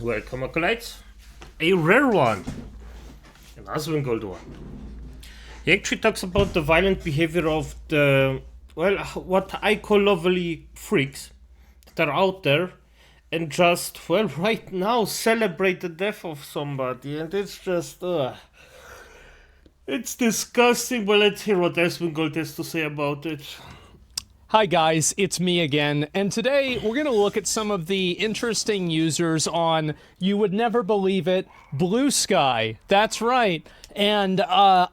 Welcome, acolytes. A rare one, an Asmongold one. He actually talks about the violent behavior of the, well, what I call lovely freaks that are out there and just, well, right now celebrate the death of somebody, and it's just, it's disgusting, but let's hear what Asmongold has to say about it. Hi guys, it's me again, and today we're going to look at some of the interesting users on, you would never believe it, Blue Sky. That's right. And Uh,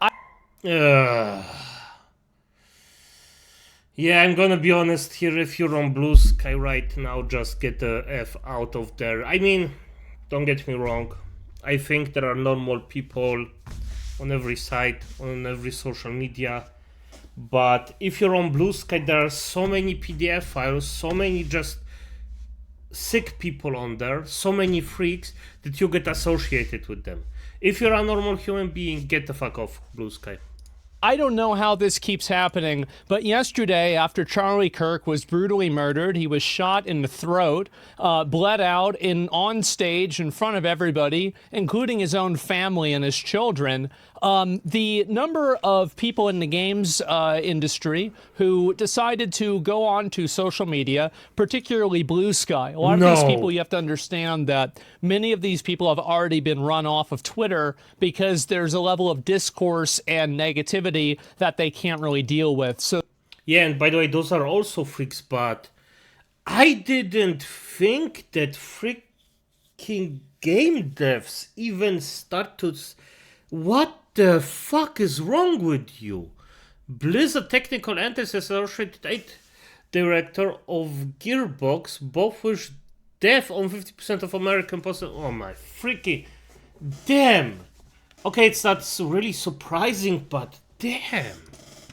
yeah, I'm gonna be honest here. If you're on Blue Sky right now, just get the F out of there. I mean, don't get me wrong. I think there are normal people on every site, on every social media. But if you're on Blue Sky, there are so many PDF files, so many just sick people on there, so many freaks that you get associated with them. If you're a normal human being, get the fuck off Blue Sky. I don't know how this keeps happening, but yesterday, after Charlie Kirk was brutally murdered, he was shot in the throat, bled out on stage in front of everybody, including his own family and his children. The number of people in the games industry who decided to go on to social media, particularly Blue Sky. A lot of these people, you have to understand that many of these people have already been run off of Twitter because there's a level of discourse and negativity that they can't really deal with. So yeah, and by the way, those are also freaks, but I didn't think that freaking game devs even start to. What the fuck is wrong with you? Blizzard Technical and Associated Director of Gearbox both wish death on 50% of American person. Oh my freaking damn! Okay, it's not really surprising, but damn.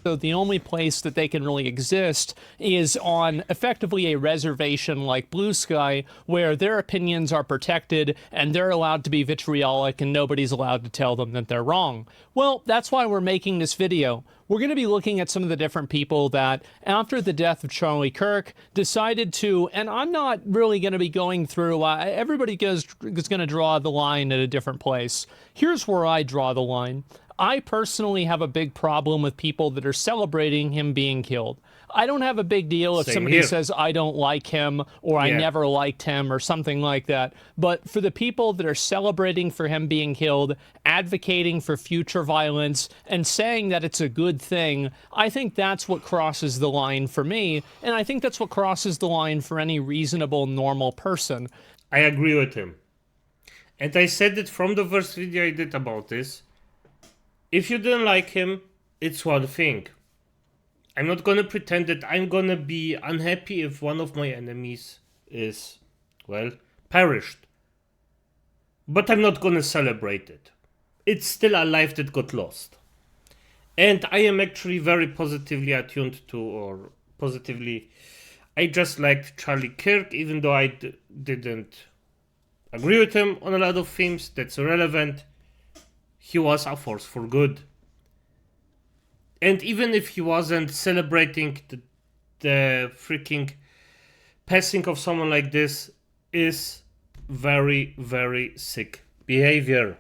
So the only place that they can really exist is on effectively a reservation like Blue Sky, where their opinions are protected and they're allowed to be vitriolic and nobody's allowed to tell them that they're wrong. Well, that's why we're making this video. We're going to be looking at some of the different people that, after the death of Charlie Kirk, decided to, and I'm not really going to be going through, everybody is going to draw the line at a different place. Here's where I draw the line. I personally have a big problem with people that are celebrating him being killed. I don't have a big deal if somebody says I don't like him or I never liked him or something like that. But for the people that are celebrating for him being killed, advocating for future violence, and saying that it's a good thing, I think that's what crosses the line for me. And I think that's what crosses the line for any reasonable, normal person. I agree with him. And I said it from the first video I did about this. If you didn't like him, it's one thing. I'm not gonna pretend that I'm gonna be unhappy if one of my enemies is, well, perished. But I'm not gonna celebrate it. It's still a life that got lost. And I am actually very positively attuned to, or positively, I just liked Charlie Kirk, even though I didn't agree with him on a lot of themes. That's irrelevant. He was a force for good. And even if he wasn't celebrating the freaking passing of someone like this is very, very sick behavior.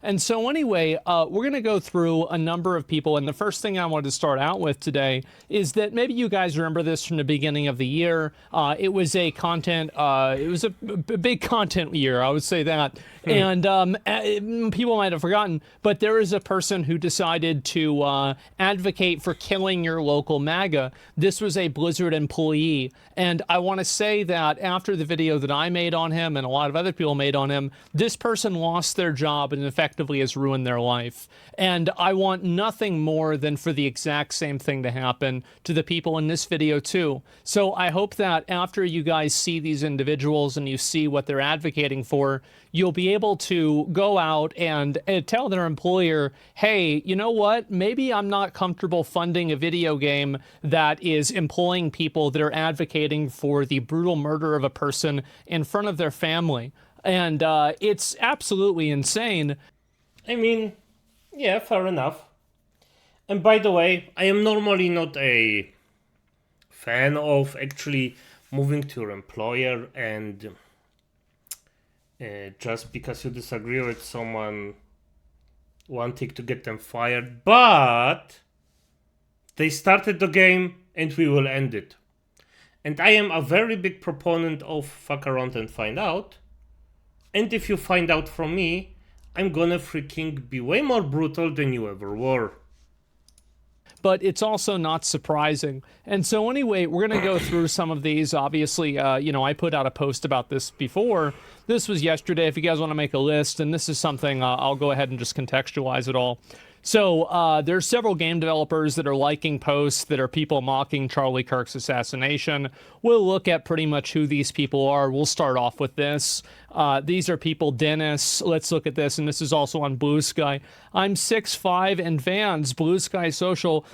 And so anyway, we're going to go through a number of people. And the first thing I wanted to start out with today is that maybe you guys remember this from the beginning of the year. It was a big content year, I would say that. And people might have forgotten, but there is a person who decided to advocate for killing your local MAGA. This was a Blizzard employee. And I want to say that after the video that I made on him and a lot of other people made on him, this person lost their job and effectively has ruined their life. And I want nothing more than for the exact same thing to happen to the people in this video too. So I hope that after you guys see these individuals and you see what they're advocating for, you'll be able to go out and tell their employer, hey, you know what? Maybe I'm not comfortable funding a video game that is employing people that are advocating for the brutal murder of a person in front of their family. And it's absolutely insane. I mean, yeah, fair enough. And by the way, I am normally not a fan of actually moving to your employer and just because you disagree with someone wanting to get them fired, but they started the game and we will end it. And I am a very big proponent of fuck around and find out. And if you find out from me, I'm gonna freaking be way more brutal than you ever were. But it's also not surprising. And so anyway, we're going to go through some of these. Obviously, I put out a post about this before. This was yesterday. If you guys want to make a list, and this is something, I'll go ahead and just contextualize it all. So there's several game developers that are liking posts that are people mocking Charlie Kirk's assassination. We'll look at pretty much who these people are. We'll start off with this. These are people, Dennis. Let's look at this, and this is also on Blue Sky. I'm 6'5", and Vans, Blue Sky Social,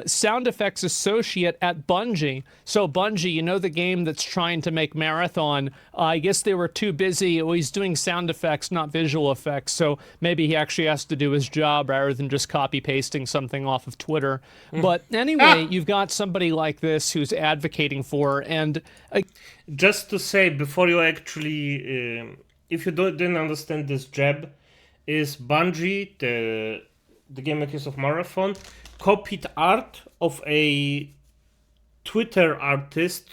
sound effects associate at Bungie. So Bungie, you know the game that's trying to make Marathon, I guess they were too busy. Well, he's doing sound effects, not visual effects, so maybe he actually has to do his job rather than just copy-pasting something off of Twitter. But anyway, you've got somebody like this who's advocating for, and... Just to say, before you actually... if you didn't understand this jab, is Bungie, the game makers of Marathon, copied art of a Twitter artist,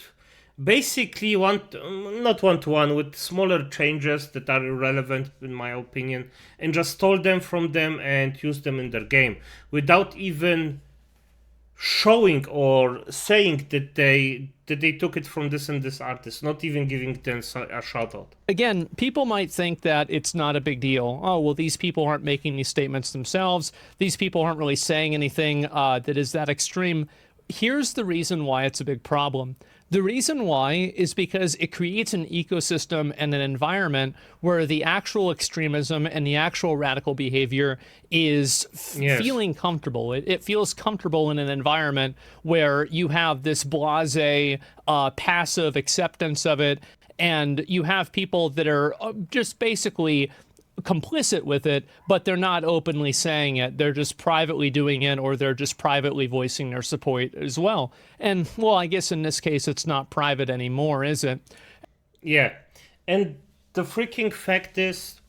basically not one-to-one, with smaller changes that are irrelevant in my opinion, and just stole them from them and used them in their game without even showing or saying that they took it from this and this artist, not even giving them a shout out. Again, people might think that it's not a big deal. Oh, well, these people aren't making these statements themselves. These people aren't really saying anything that is that extreme. Here's the reason why it's a big problem. The reason why is because it creates an ecosystem and an environment where the actual extremism and the actual radical behavior is feeling comfortable. It feels comfortable in an environment where you have this blasé, passive acceptance of it, and you have people that are just basically complicit with it, but they're not openly saying it. They're just privately doing it, or they're just privately voicing their support as well. And, well, I guess in this case, it's not private anymore, is it? Yeah. And the freaking fact is,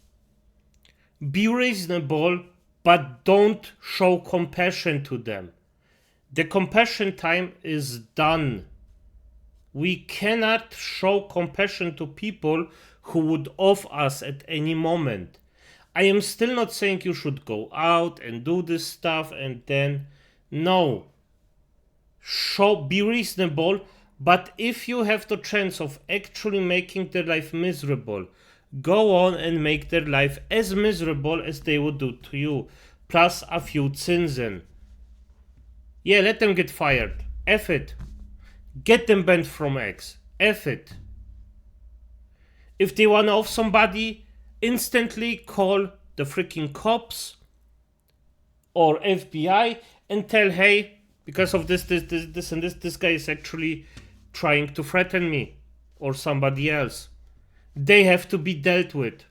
be reasonable, but don't show compassion to them. The compassion time is done. We cannot show compassion to people who would off us at any moment. I am still not saying you should go out and do this stuff and then... No. Be reasonable, but if you have the chance of actually making their life miserable, go on and make their life as miserable as they would do to you, plus a few sins in. Yeah, let them get fired. F it. Get them banned from X. F it. If they want to off somebody, instantly call the freaking cops or FBI and tell, hey, because of this and this guy is actually trying to threaten me or somebody else. They have to be dealt with.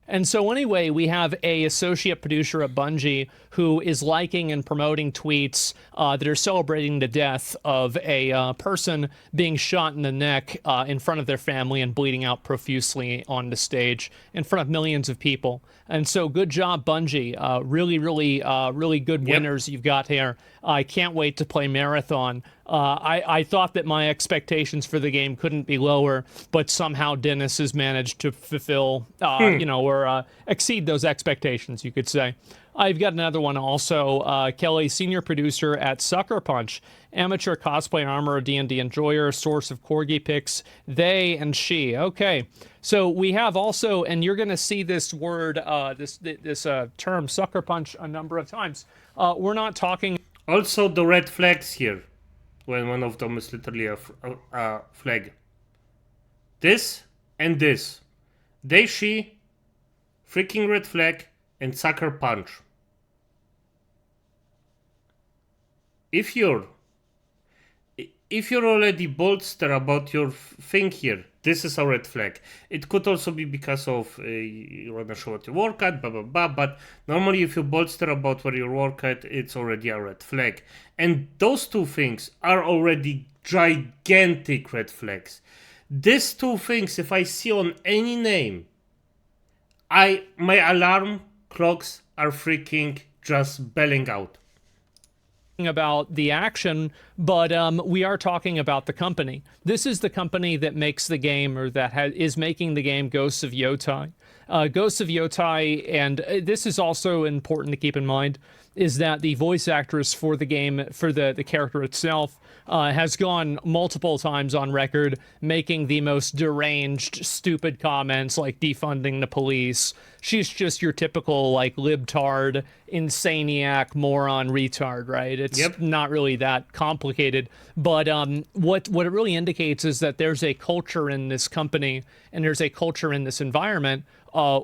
And so anyway, we have a associate producer at Bungie who is liking and promoting tweets that are celebrating the death of a person being shot in the neck in front of their family and bleeding out profusely on the stage in front of millions of people. And so good job, Bungie. Really good winners you've got here. I can't wait to play Marathon. I thought that my expectations for the game couldn't be lower, but somehow Dennis has managed to fulfill, or exceed those expectations, you could say. I've got another one also. Kelly, senior producer at Sucker Punch, amateur cosplay armor, D&D enjoyer, source of corgi pics, they and she. Okay, so we have also, and you're going to see this word, this term, Sucker Punch, a number of times. We're not talking... Also the red flags here, when one of them is literally a flag. This and this. They, she, freaking red flag, and Sucker Punch. If you're already bolster about your thing here, this is a red flag. It could also be because of you want to show what you work at, blah blah blah. But normally, if you bolster about where you work at, it's already a red flag. And those two things are already gigantic red flags. These two things, if I see on any name, My alarm clocks are freaking just belling out. About the action, but we are talking about the company. This is the company that makes the game, or that is making the game Ghosts of Yotai. Ghosts of Yotai, and this is also important to keep in mind, is that the voice actress for the game, for the character itself, has gone multiple times on record making the most deranged, stupid comments like defunding the police. She's just your typical, like, libtard, insaniac, moron, retard, right? It's not really that complicated. But what it really indicates is that there's a culture in this company and there's a culture in this environment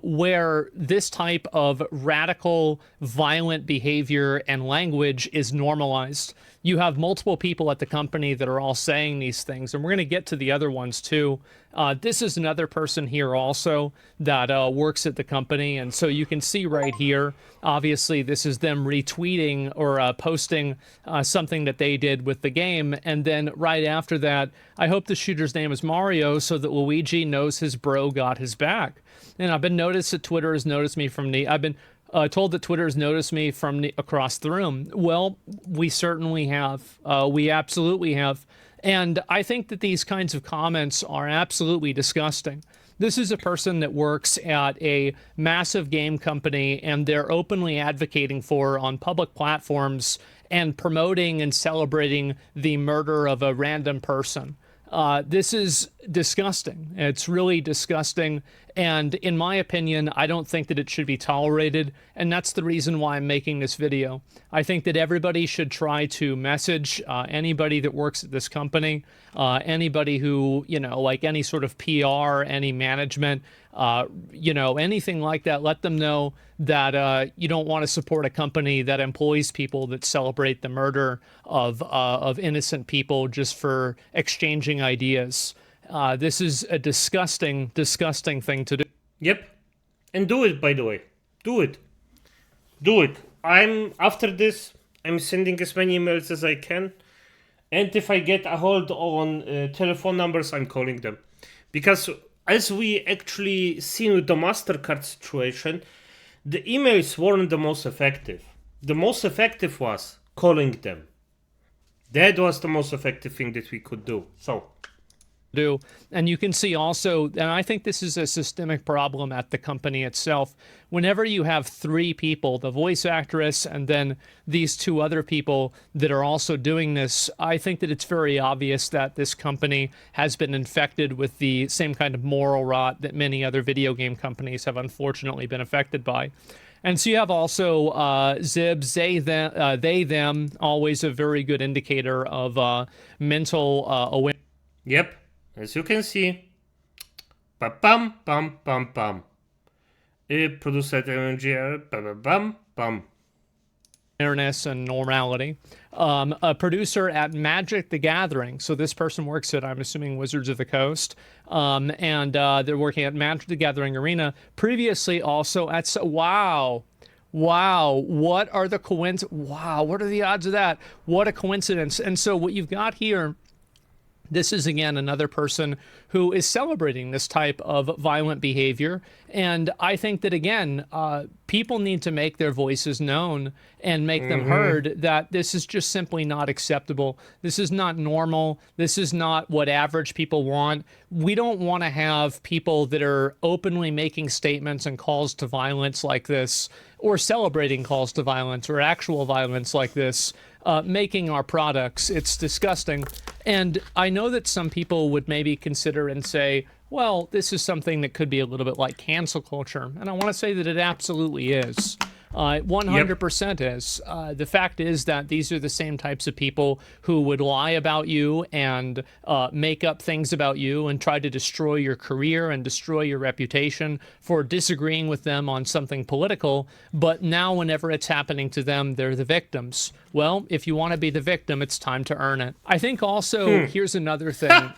where this type of radical, violent behavior and language is normalized. You have multiple people at the company that are all saying these things, and we're going to get to the other ones too. This is another person here also that works at the company, and so you can see right here, obviously this is them retweeting or posting something that they did with the game, and then right after that, I hope the shooter's name is Mario so that Luigi knows his bro got his back. And I've been noticed that Twitter has noticed me from the... I've been told that Twitter has noticed me from across the room. Well, we certainly have. We absolutely have. And I think that these kinds of comments are absolutely disgusting. This is a person that works at a massive game company, and they're openly advocating for, on public platforms, and promoting and celebrating the murder of a random person. This is disgusting. It's really disgusting. And in my opinion, I don't think that it should be tolerated. And that's the reason why I'm making this video. I think that everybody should try to message anybody that works at this company, anybody who, you know, like any sort of PR, any management, you know, anything like that. Let them know that you don't want to support a company that employs people that celebrate the murder of innocent people just for exchanging ideas. This is a disgusting, disgusting thing to do. Yep. And do it, by the way. Do it. Do it. After this, I'm sending as many emails as I can. And if I get a hold on telephone numbers, I'm calling them. Because as we actually seen with the MasterCard situation, the emails weren't the most effective. The most effective was calling them. That was the most effective thing that we could do. So... do. And you can see also, and I think this is a systemic problem at the company itself, whenever you have three people, the voice actress and then these two other people that are also doing this, I think that it's very obvious that this company has been infected with the same kind of moral rot that many other video game companies have unfortunately been affected by. And so you have also Zibs, they, them, always a very good indicator of mental awareness. Yep. As you can see, pam pam pam pam. Producer MGR, pam pam pam. Awareness and normality. A producer at Magic the Gathering. So this person works at, I'm assuming, Wizards of the Coast. And they're working at Magic the Gathering Arena. Previously also at... Wow. Wow. What are the Wow. What are the odds of that? What a coincidence. And so what you've got here... This is, again, another person who is celebrating this type of violent behavior. And I think that, again, people need to make their voices known and make them heard, that this is just simply not acceptable. This is not normal. This is not what average people want. We don't want to have people that are openly making statements and calls to violence like this, or celebrating calls to violence or actual violence like this, making our products. It's disgusting. And I know that some people would maybe consider and say, well, this is something that could be a little bit like cancel culture. And I want to say that it absolutely is. 100% is. The fact is that these are the same types of people who would lie about you and make up things about you and try to destroy your career and destroy your reputation for disagreeing with them on something political. But now whenever it's happening to them, they're the victims. Well, if you want to be the victim, it's time to earn it. I think also, here's another thing.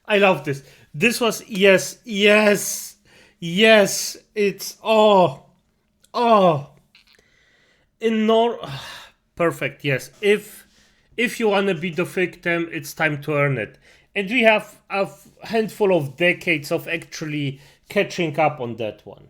I love this. This was, yes, it's, perfect, yes. If you want to be the victim, it's time to earn it. And we have a handful of decades of actually catching up on that one.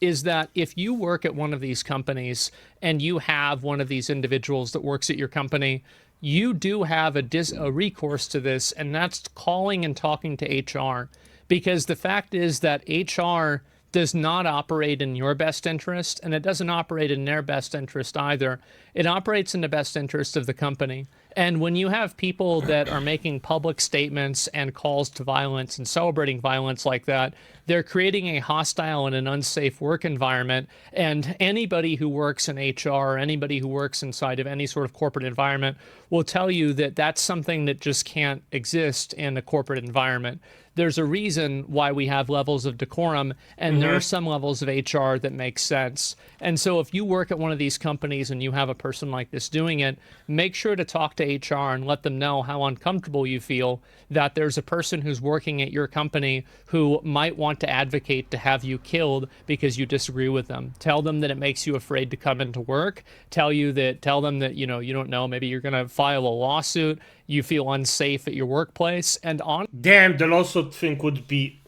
Is that if you work at one of these companies and you have one of these individuals that works at your company, you do have a recourse to this, and that's calling and talking to HR. Because the fact is that HR does not operate in your best interest, and it doesn't operate in their best interest either. It operates in the best interest of the company. And when you have people that are making public statements and calls to violence and celebrating violence like that, they're creating a hostile and an unsafe work environment. And anybody who works in HR or anybody who works inside of any sort of corporate environment will tell you that that's something that just can't exist in a corporate environment. There's a reason why we have levels of decorum, and there are some levels of HR that make sense. And so if you work at one of these companies and you have a person like this doing it, make sure to talk to HR and let them know how uncomfortable you feel that there's a person who's working at your company who might want to advocate to have you killed because you disagree with them. Tell them that it makes you afraid to come into work. Tell them that, you know, you don't know, maybe you're going to file a lawsuit. You feel unsafe at your workplace, and damn, the lawsuit thing would be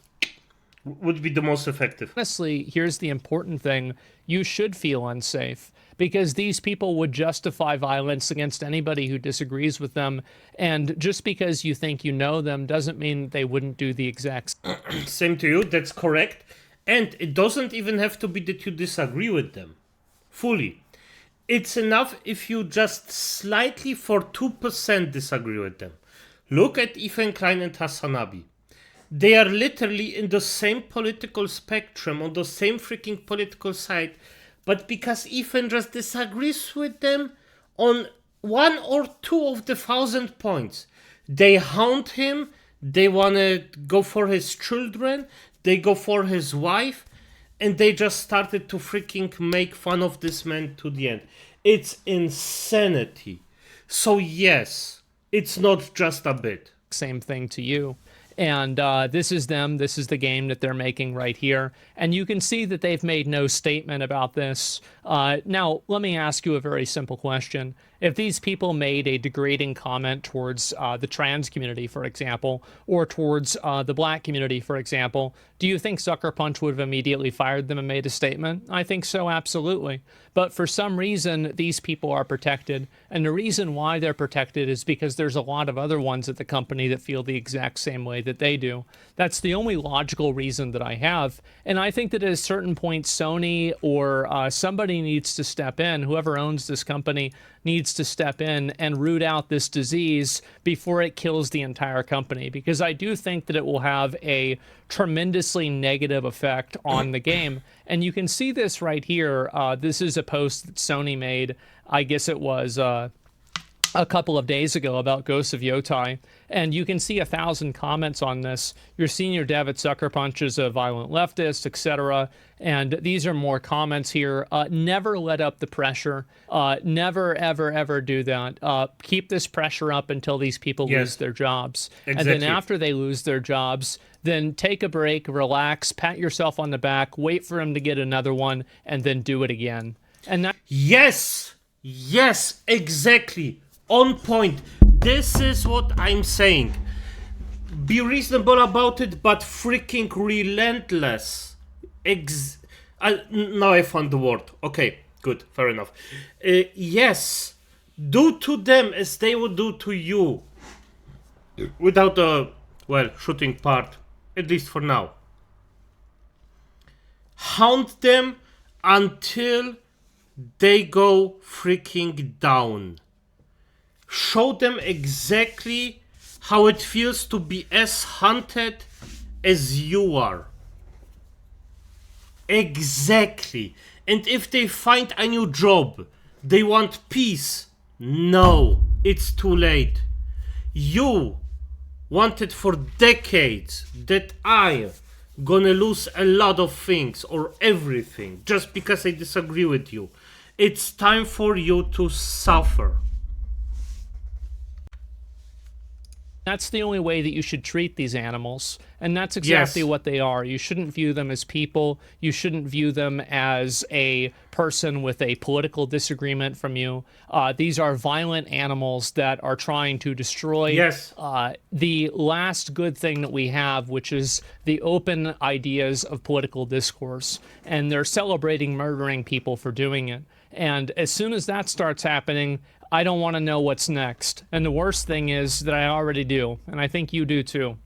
the most effective. Honestly, here's the important thing. You should feel unsafe because these people would justify violence against anybody who disagrees with them. And just because you think you know them doesn't mean they wouldn't do the exact same to you. That's correct. And it doesn't even have to be that you disagree with them fully. It's enough if you just slightly for 2% disagree with them. Look at Ethan Klein and Hasanabi. They are literally in the same political spectrum, on the same freaking political side, but because Ethan just disagrees with them on 1 or 2 of the 1,000 points, they hound him, they want to go for his children, they go for his wife, and they just started to freaking make fun of this man to the end. It's insanity. So yes, it's not just a bit. same thing to you. And this is them. This is the game that they're making right here. And you can see that they've made no statement about this. Now, let me ask you a very simple question. If these people made a degrading comment towards the trans community, for example, or towards the black community, for example, do you think Sucker Punch would have immediately fired them and made a statement? I think so, absolutely. But for some reason, these people are protected. And the reason why they're protected is because there's a lot of other ones at the company that feel the exact same way that they do. That's the only logical reason that I have. And I think that at a certain point, Sony or somebody needs to step in. Whoever owns this company needs to step in and root out this disease before it kills the entire company. Because I do think that it will have a tremendously negative effect on the game. And you can see this right here. This is a post that Sony made. I guess it was a couple of days ago about Ghosts of Yotai, and you can see 1,000 comments on this. Your senior dev at Sucker Punch is a violent leftist, etc. And these are more comments here. Never let up the pressure. Never, ever, ever do that. Keep this pressure up until these people lose their jobs. Exactly. And then after they lose their jobs, then take a break, relax, pat yourself on the back, wait for them to get another one, and then do it again. And that— Yes, exactly. On point. This is what I'm saying. Be reasonable about it, but freaking relentless. Now I found the word. Okay, good, fair enough. Yes, do to them as they would do to you. Without the, shooting part. At least for now. Hound them until they go freaking down. Show them exactly how it feels to be as hunted as you are. Exactly. And if they find a new job, they want peace. No, it's too late. You wanted for decades that I gonna lose a lot of things or everything just because I disagree with you. It's time for you to suffer. That's the only way that you should treat these animals. And that's exactly Yes. what they are. You shouldn't view them as people. You shouldn't view them as a person with a political disagreement from you. These are violent animals that are trying to destroy Yes. the last good thing that we have, which is the open ideas of political discourse. And they're celebrating murdering people for doing it. And as soon as that starts happening, I don't want to know what's next. And the worst thing is that I already do, and I think you do too.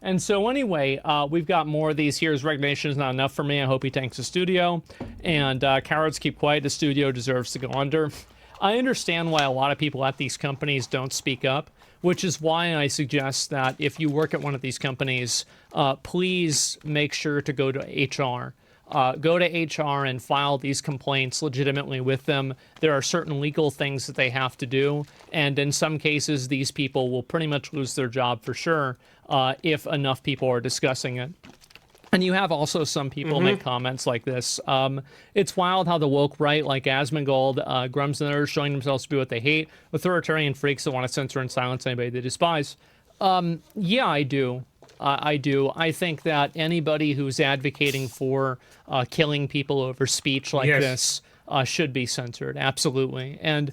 And so anyway, we've got more of these. Here's resignation is not enough for me. I hope he tanks the studio. And cowards keep quiet. The studio deserves to go under. I understand why a lot of people at these companies don't speak up, which is why I suggest that if you work at one of these companies, please make sure to go to HR. Go to HR and file these complaints legitimately with them. There are certain legal things that they have to do, and in some cases, these people will pretty much lose their job for sure if enough people are discussing it. And you have also some people make comments like this. It's wild how the woke right, like Asmongold, Grums and others, showing themselves to be what they hate, authoritarian freaks that want to censor and silence anybody they despise. Yeah, I do. I do. I think that anybody who's advocating for killing people over speech like this should be censored. Absolutely. And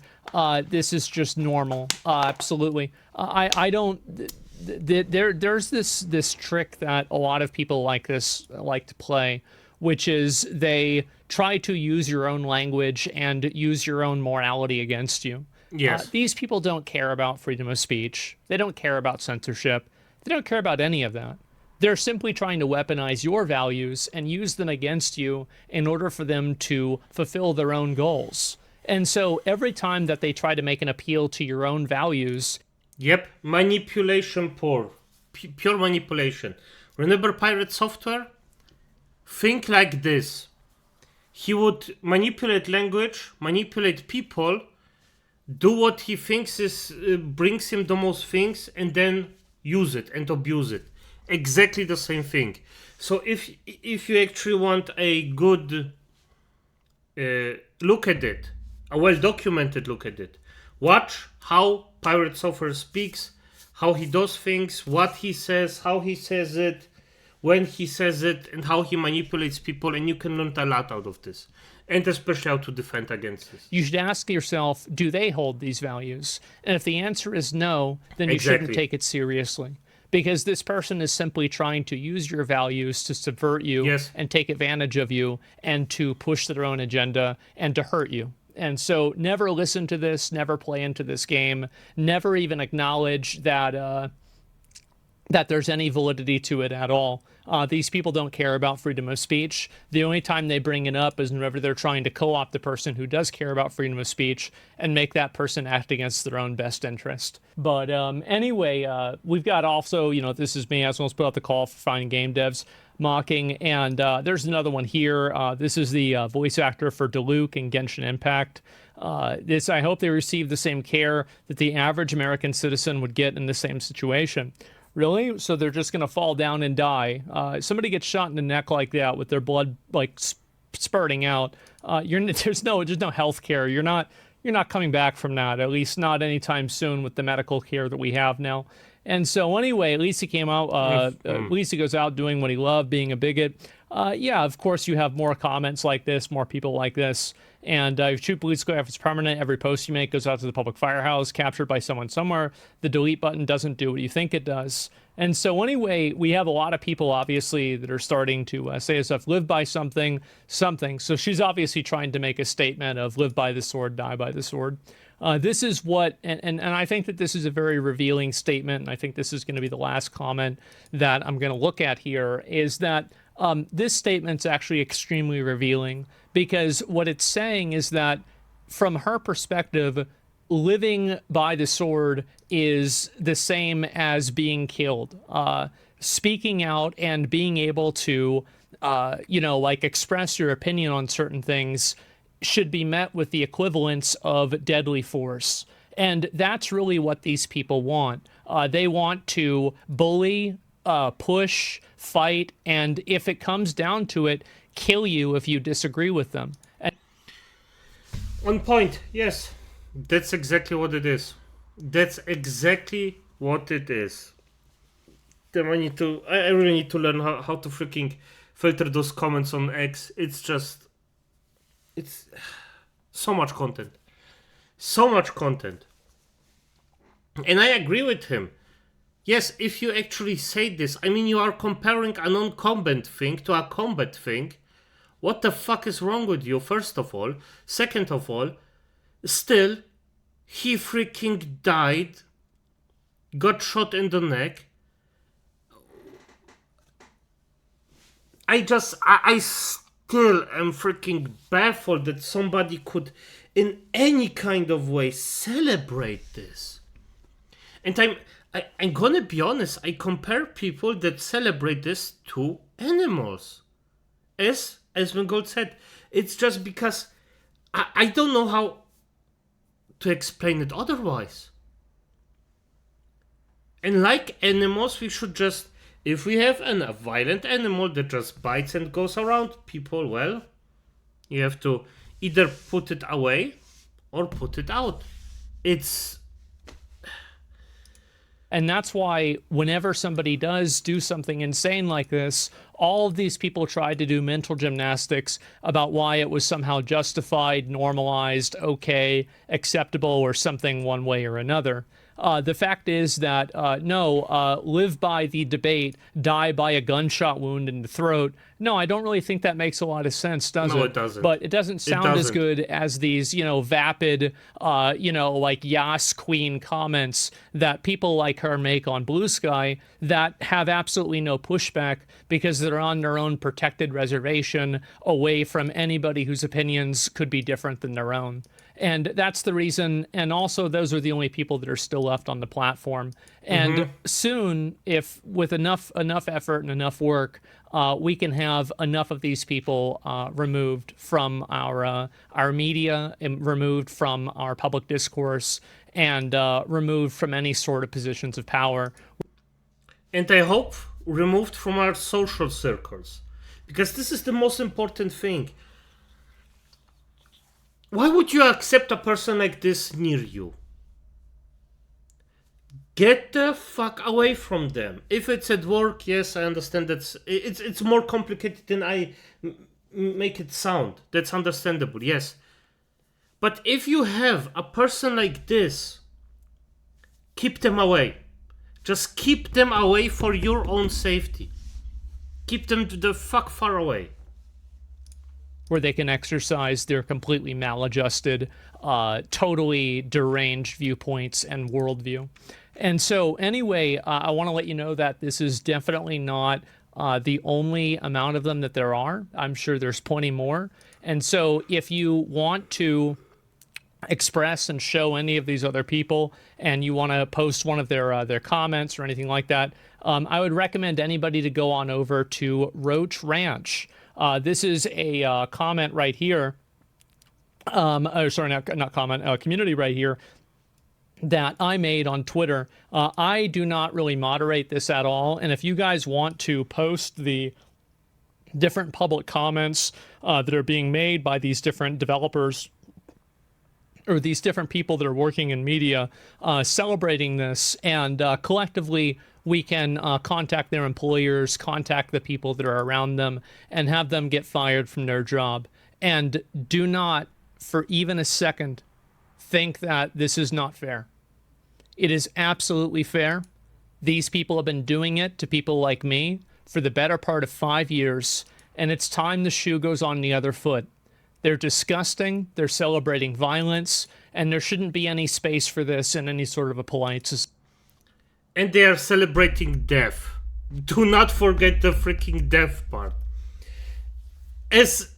this is just normal. Absolutely. I don't. There's this trick that a lot of people like this like to play, which is they try to use your own language and use your own morality against you. Yes. These people don't care about freedom of speech. They don't care about censorship. They don't care about any of that. They're simply trying to weaponize your values and use them against you in order for them to fulfill their own goals. And so every time that they try to make an appeal to your own values... Yep, manipulation pure manipulation. Remember Pirate Software? Think like this. He would manipulate language, manipulate people, do what he thinks is brings him the most things, and then use it and abuse it. Exactly the same thing. So if you actually want a good look at it, a well documented look at it, watch how Pirate Software speaks, how he does things, what he says, how he says it, when he says it, and how he manipulates people, and you can learn a lot out of this. And especially how to defend against this. You should ask yourself, do they hold these values? And if the answer is no, then you shouldn't take it seriously. Because this person is simply trying to use your values to subvert you and take advantage of you and to push their own agenda and to hurt you. And so never listen to this, never play into this game, never even acknowledge that that there's any validity to it at all. These people don't care about freedom of speech. The only time they bring it up is whenever they're trying to co-opt the person who does care about freedom of speech and make that person act against their own best interest. But anyway, we've got also, this is me, I was going to put out the call for finding game devs mocking, and there's another one here. This is the voice actor for Diluc in Genshin Impact. I hope they receive the same care that the average American citizen would get in the same situation. Really? So they're just going to fall down and die. Somebody gets shot in the neck like that with their blood like spurting out. There's no health care. You're not coming back from that. At least not anytime soon with the medical care that we have now. And so anyway, Lisa came out. Lisa goes out doing what he loved, being a bigot. Yeah, of course you have more comments like this, more people like this. And if shoot police go if it's permanent, every post you make goes out to the public firehouse, captured by someone somewhere. The delete button doesn't do what you think it does. And so anyway, we have a lot of people, obviously, that are starting to say stuff, live by something. So she's obviously trying to make a statement of live by the sword, die by the sword. This is what, and I think that this is a very revealing statement, and I think this is going to be the last comment that I'm going to look at here, is that this statement's actually extremely revealing, because what it's saying is that from her perspective, living by the sword is the same as being killed. Speaking out and being able to, express your opinion on certain things should be met with the equivalence of deadly force. And that's really what these people want. They want to bully, push, fight, and if it comes down to it, kill you if you disagree with them. On point, yes. That's exactly what it is. That's exactly what it is. Damn, I really need to learn how to freaking filter those comments on X. It's so much content. So much content. And I agree with him. Yes, if you actually say this, I mean, you are comparing a non-combat thing to a combat thing. What the fuck is wrong with you, first of all? Second of all, still, he freaking died, got shot in the neck. I still am freaking baffled that somebody could, in any kind of way, celebrate this. And I'm gonna be honest, I compare people that celebrate this to animals. As Asmongold said, it's just because I don't know how to explain it otherwise. And like animals, we should just, if we have a violent animal that just bites and goes around people, well, you have to either put it away or put it out. And that's why whenever somebody does do something insane like this, all of these people tried to do mental gymnastics about why it was somehow justified, normalized, okay, acceptable, or something one way or another. The fact is that, no, live by the debate, die by a gunshot wound in the throat. No, I don't really think that makes a lot of sense, does it? No, it doesn't. But it doesn't sound as good as these, vapid, like Yas Queen comments that people like her make on Blue Sky that have absolutely no pushback because they're on their own protected reservation away from anybody whose opinions could be different than their own. And that's the reason, and also those are the only people that are still left on the platform. And soon, if with enough effort and enough work, we can have enough of these people removed from our media, and removed from our public discourse, and removed from any sort of positions of power. And I hope removed from our social circles, because this is the most important thing. Why would you accept a person like this near you? Get the fuck away from them. If it's at work, yes, I understand it's more complicated than I make it sound. That's understandable, yes. But if you have a person like this, keep them away. Just keep them away for your own safety. Keep them to the fuck far away. Where they can exercise their completely maladjusted, totally deranged viewpoints and worldview. And so anyway, I want to let you know that this is definitely not the only amount of them that there are. I'm sure there's plenty more. And so if you want to express and show any of these other people and you want to post one of their comments or anything like that, I would recommend anybody to go on over to Roach Ranch. This is a comment right here. Sorry, not comment, community right here that I made on Twitter. I do not really moderate this at all. And if you guys want to post the different public comments that are being made by these different developers or these different people that are working in media celebrating this, and collectively we can contact their employers, contact the people that are around them, and have them get fired from their job. And do not, for even a second, think that this is not fair. It is absolutely fair. These people have been doing it to people like me for the better part of 5 years, and it's time the shoe goes on the other foot. They're disgusting, they're celebrating violence, and there shouldn't be any space for this in any sort of a polite society. And they are celebrating death. Do not forget the freaking death part. It's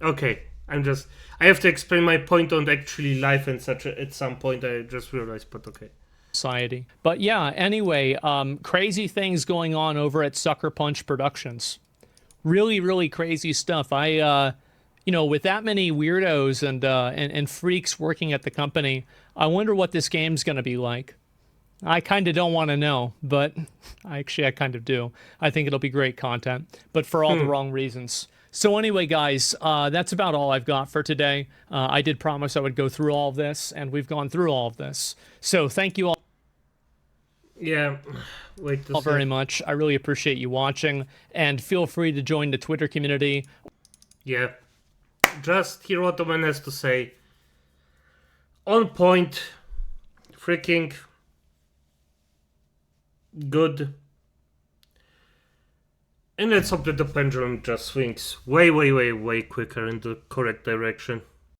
okay. I have to explain my point on actually life and such at some point. I just realized, but okay. Society. But yeah, anyway, crazy things going on over at Sucker Punch Productions. Really, really crazy stuff. With that many weirdos and freaks working at the company, I wonder what this game's going to be like. I kind of don't want to know, but I kind of do. I think it'll be great content, but for all the wrong reasons. So anyway, guys, that's about all I've got for today. I did promise I would go through all of this, and we've gone through all of this. So thank you all. Yeah, wait to see. Very much. I really appreciate you watching, and feel free to join the Twitter community. Yeah, just hear what the man has to say. On point, freaking good. And let's hope that the pendulum just swings way, way, way, way quicker in the correct direction.